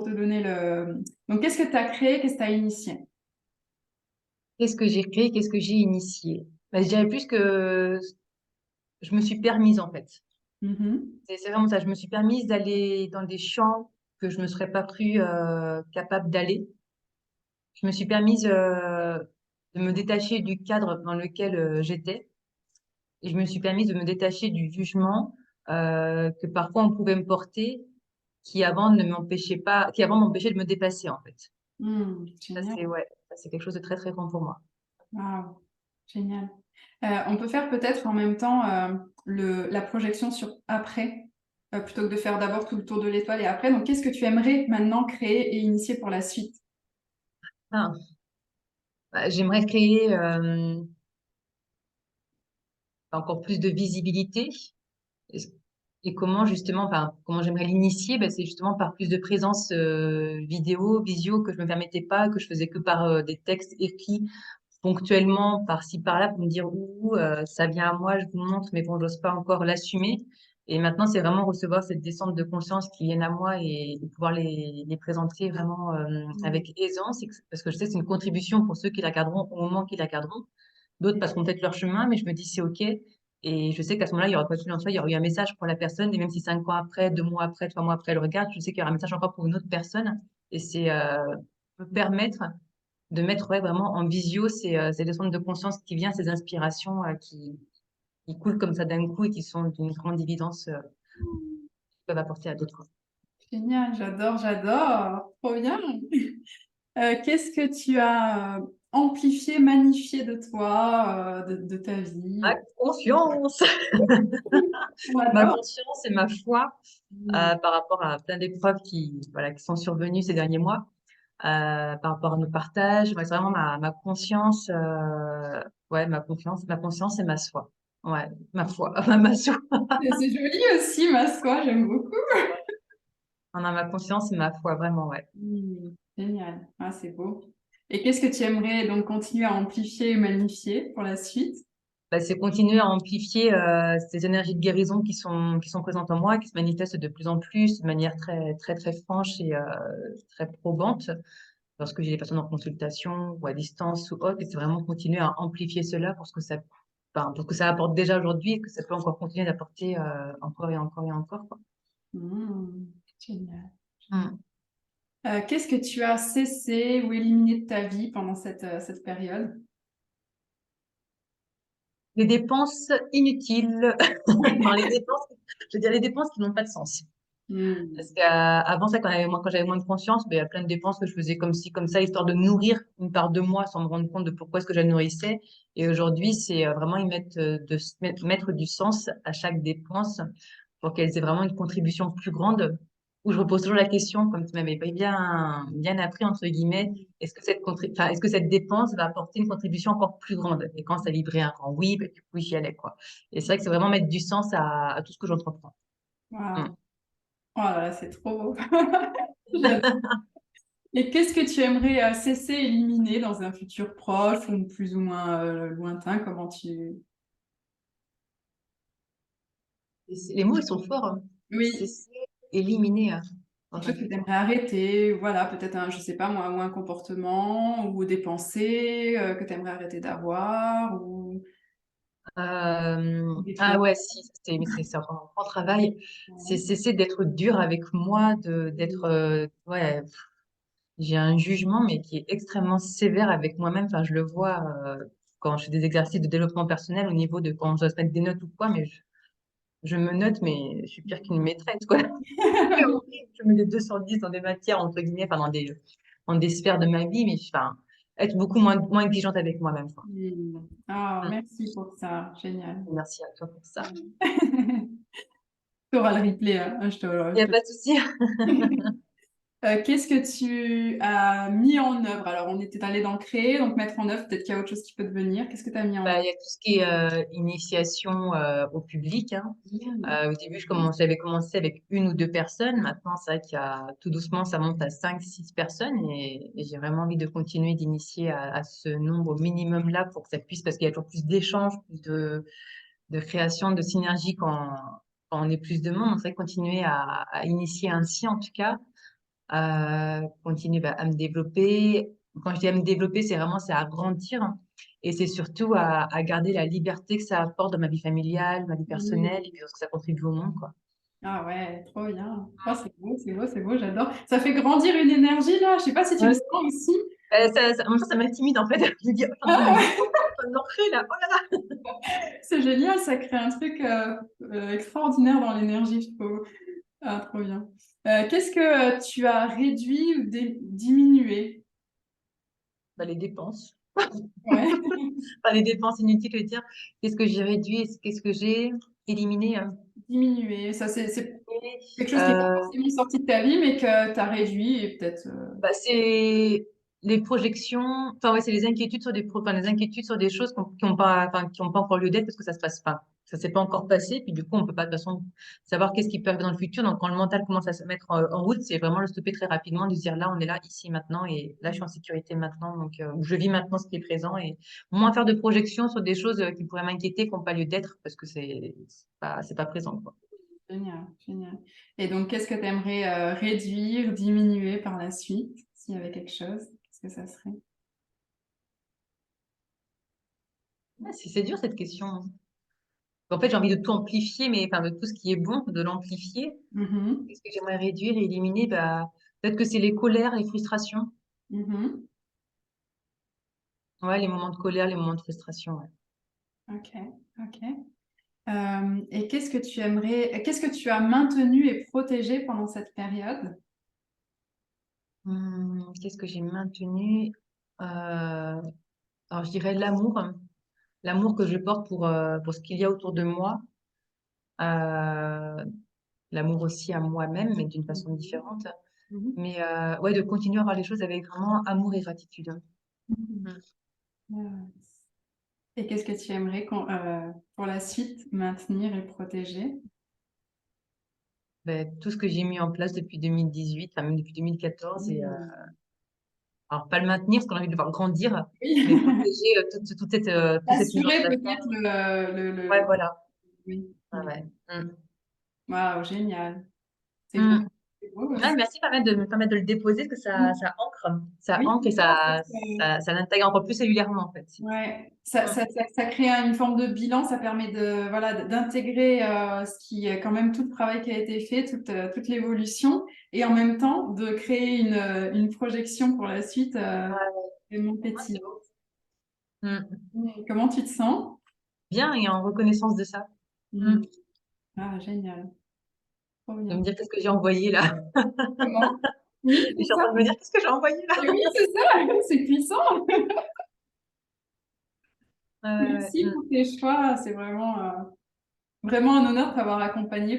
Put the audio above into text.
te donner le... Donc, qu'est-ce que tu as créé, qu'est-ce que tu as initié? Qu'est-ce que j'ai créé? Qu'est-ce que j'ai initié? Bah, je dirais plus que je me suis permise, en fait. Mhm. C'est vraiment ça. Je me suis permise d'aller dans des champs que je me serais pas cru capable d'aller. Je me suis permise de me détacher du cadre dans lequel j'étais. Et je me suis permise de me détacher du jugement que parfois on pouvait me porter, qui avant ne m'empêchait pas, qui avant m'empêchait de me dépasser, en fait. Ça, Génial. c'est, ouais, ça, c'est quelque chose de très, très grand pour moi. Waouh, génial. On peut faire peut-être en même temps la projection sur après, plutôt que de faire d'abord tout le tour de l'étoile et après. Donc, qu'est-ce que tu aimerais maintenant créer et initier pour la suite? Ah, bah, j'aimerais créer encore plus de visibilité. Et, et comment justement, enfin, comment j'aimerais l'initier, ben, c'est justement par plus de présence visio que je me permettais pas, que je faisais que par des textes écrits ponctuellement par-ci par-là pour me dire ouh, ça vient à moi, je vous montre, mais bon, j'ose pas encore l'assumer. Et maintenant, c'est vraiment recevoir cette descente de conscience qui viennent à moi et pouvoir les présenter vraiment Mm. avec aisance, parce que je sais que c'est une contribution pour ceux qui la garderont au moment qu'ils la garderont. D'autres passeront peut-être leur chemin, mais je me dis c'est OK. Et je sais qu'à ce moment-là, il y aura quoi qu'il en soit, il y aura eu un message pour la personne. Et même si 5 ans après, 2 mois après, 3 mois après, elle regarde, je sais qu'il y aura un message encore pour une autre personne. Et c'est me permettre de mettre ouais, vraiment en visio ces descentes de conscience qui viennent, ces inspirations qui coulent comme ça d'un coup et qui sont d'une grande évidence qui peuvent apporter à d'autres, quoi. Génial, j'adore, j'adore. Trop bien. Qu'est-ce que tu as amplifié, magnifié de toi, de ta vie? Ma confiance, On ma adore. conscience et ma foi par rapport à plein d'épreuves voilà, qui sont survenues ces derniers mois. Par rapport à nos partages. Ouais, c'est vraiment ma conscience, ouais, ma conscience et ma foi. Ouais, ma foi, ma foi. C'est joli aussi, Masqua, j'aime beaucoup. On a ma conscience et ma foi, vraiment, ouais. Génial. Ah, c'est beau. Et qu'est-ce que tu aimerais donc continuer à amplifier et magnifier pour la suite? Bah, c'est continuer à amplifier ces énergies de guérison qui sont présentes en moi, qui se manifestent de plus en plus de manière très, très, très franche et très probante lorsque j'ai des personnes en consultation ou à distance ou autre. Et c'est vraiment continuer à amplifier cela pour que ça apporte déjà aujourd'hui et que ça peut encore continuer d'apporter encore et encore et encore, quoi. Génial. Mm. Qu'est-ce que tu as cessé ou éliminé de ta vie pendant cette période? Les dépenses inutiles, non, je veux dire les dépenses qui n'ont pas de sens. Parce Hmm. qu'avant ça, quand j'avais moins de conscience, ben, il y a plein de dépenses que je faisais comme ci, comme ça, histoire de nourrir une part de moi sans me rendre compte de pourquoi est-ce que je la nourrissais. Et aujourd'hui, c'est vraiment mettre du sens à chaque dépense pour qu'elles aient vraiment une contribution plus grande. Où je repose toujours la question, comme tu m'avais pas bien appris, entre guillemets, est-ce que cette dépense va apporter une contribution encore plus grande? Et quand ça vibrait un grand oui, ben, du coup, j'y allais, quoi. Et c'est vrai que c'est vraiment mettre du sens à tout ce que j'entreprends. Mm. Waouh. Oh là là, c'est trop beau. J'adore. Et qu'est-ce que tu aimerais cesser, éliminer dans un futur proche ou plus ou moins lointain? Comment tu... Les mots, ils sont forts, hein. Oui, Cesser, éliminer quelque dans un chose que tu futur. aimerais arrêter, voilà, peut-être un, je sais pas moi, ou un comportement ou des pensées que tu aimerais arrêter d'avoir ou des Ah choses. ouais, si, mais c'est un grand travail. C'est Ouais. cesser d'être dur avec moi, d'être, ouais, j'ai un jugement, mais qui est extrêmement sévère avec moi-même. Enfin, je le vois quand je fais des exercices de développement personnel au niveau de quand je dois se mettre des notes ou quoi, mais je me note, mais je suis pire qu'une maîtresse, quoi. C'est horrible. Je mets des 2 sur 10 dans des matières, entre guillemets, enfin, dans des sphères de ma vie, mais enfin, être beaucoup moins exigeante avec moi-même, quoi. Ah, Mm. merci pour ça, génial. Merci à toi pour ça. Tu auras le replay, hein, Il n'y a pas de souci. Qu'est-ce que tu as mis en œuvre? Alors, on était allé dans le créer, donc mettre en œuvre, peut-être qu'il y a autre chose qui peut devenir. Qu'est-ce que tu as mis en Bah, œuvre? il y a tout ce qui est initiation au public, hein. Mm. Au début, j'avais commencé avec 1 ou 2 personnes. Maintenant, c'est vrai qu'il y a tout doucement, ça monte à 5, 6 personnes et j'ai vraiment envie de continuer d'initier à ce nombre minimum-là pour que ça puisse, parce qu'il y a toujours plus d'échanges, plus de création, de synergie quand on est plus de monde. Donc, c'est vrai continuer à initier ainsi, en tout cas. continuer à me développer. Quand je dis à me développer, c'est à grandir et c'est surtout à garder la liberté que ça apporte dans ma vie familiale, ma vie personnelle et puis ce que ça contribue au monde, quoi. Ah ouais, trop bien. Oh, c'est beau, c'est beau, c'est beau, j'adore. Ça fait grandir une énergie là. Je sais pas si tu le Ouais. sens aussi. En même temps, ça m'intimide en fait. Je me dis, oh, je suis en train de Ah, grandir, je suis en train de l'ancrer là. Oh là là. c'est génial, ça crée un truc extraordinaire dans l'énergie, je trouve. Ah, trop bien. Qu'est-ce que tu as réduit ou diminué? Bah, les dépenses. Ouais, Enfin, les dépenses inutiles, je veux dire, qu'est-ce que j'ai réduit, qu'est-ce que j'ai éliminé, hein. diminué. Ça, c'est Et, quelque chose qui n'est pas euh, forcément sorti de ta vie, mais que tu as réduit et peut-être. Bah, c'est les projections, enfin ouais, c'est les inquiétudes sur enfin, les inquiétudes sur des choses qui ont pas, enfin, qui ont pas encore lieu d'être parce que ça se passe pas. Ça s'est pas encore passé, puis du coup, on peut pas de toute façon savoir qu'est-ce qui peut arriver dans le futur. Donc, quand le mental commence à se mettre en route, c'est vraiment le stopper très rapidement, de se dire là, on est là, ici, maintenant, et là, je suis en sécurité maintenant, donc ou je vis maintenant ce qui est présent, et moins faire de projections sur des choses qui pourraient m'inquiéter, qui n'ont pas lieu d'être, parce que c'est pas présent, quoi. Génial, génial. Et donc, qu'est-ce que tu aimerais réduire, diminuer par la suite, s'il y avait quelque chose? Qu'est-ce que ça serait? Ouais, c'est dur cette question. En fait, j'ai envie de tout amplifier, mais enfin, de tout ce qui est bon, de l'amplifier. Mhm, Qu'est-ce que j'aimerais réduire et éliminer? Bah, peut-être que c'est les colères, les frustrations. mhm. Ouais, les moments de colère, les moments de frustration. Ouais. Ok, ok. Et qu'est-ce que tu as maintenu et protégé pendant cette période? Qu'est-ce que j'ai maintenu? Alors, je dirais l'amour, hein. L'amour que je porte pour ce qu'il y a autour de moi. Euh, L'amour aussi à moi-même, mais d'une façon Mhm, différente. mhm, Mais ouais, de continuer à voir les choses avec vraiment amour et gratitude, hein. mhm. Mm. Et qu'est-ce que tu aimerais pour la suite maintenir et protéger? Ben, tout ce que j'ai mis en place depuis 2018, enfin même depuis 2014, Mhm. alors pas le maintenir parce qu'on a envie de le voir grandir, Oui, mais protéger toute cette assurer organisation. peut-être Ouais, voilà. Oui, Ouais, oui. ouais. Mm. Waouh, génial. C'est beau. Mm. C'est beau. Ouais, merci de me permettre de le déposer parce que ça Oui, ancre et c'est ça, ça l'intègre encore plus cellulairement en fait. ouais, Mm. ça crée une forme de bilan, ça permet de, voilà, d'intégrer ce qui est quand même tout le travail qui a été fait, toute l'évolution, et en même temps de créer une projection pour la suite Ouais, vraiment ouais, c'est pétillante. beau. Mm. Comment tu te sens? Bien et en reconnaissance de ça. Mm. Mm. Ah, génial. Trop De me bien. dire qu'est-ce que j'ai envoyé là. Comment? Oui, Je c'est suis en ça. train de me dire qu'est-ce que j'ai envoyé là. Et oui, c'est ça. C'est puissant. Ouais, ouais, Merci ouais. pour tes choix. C'est vraiment un honneur de t'avoir accompagné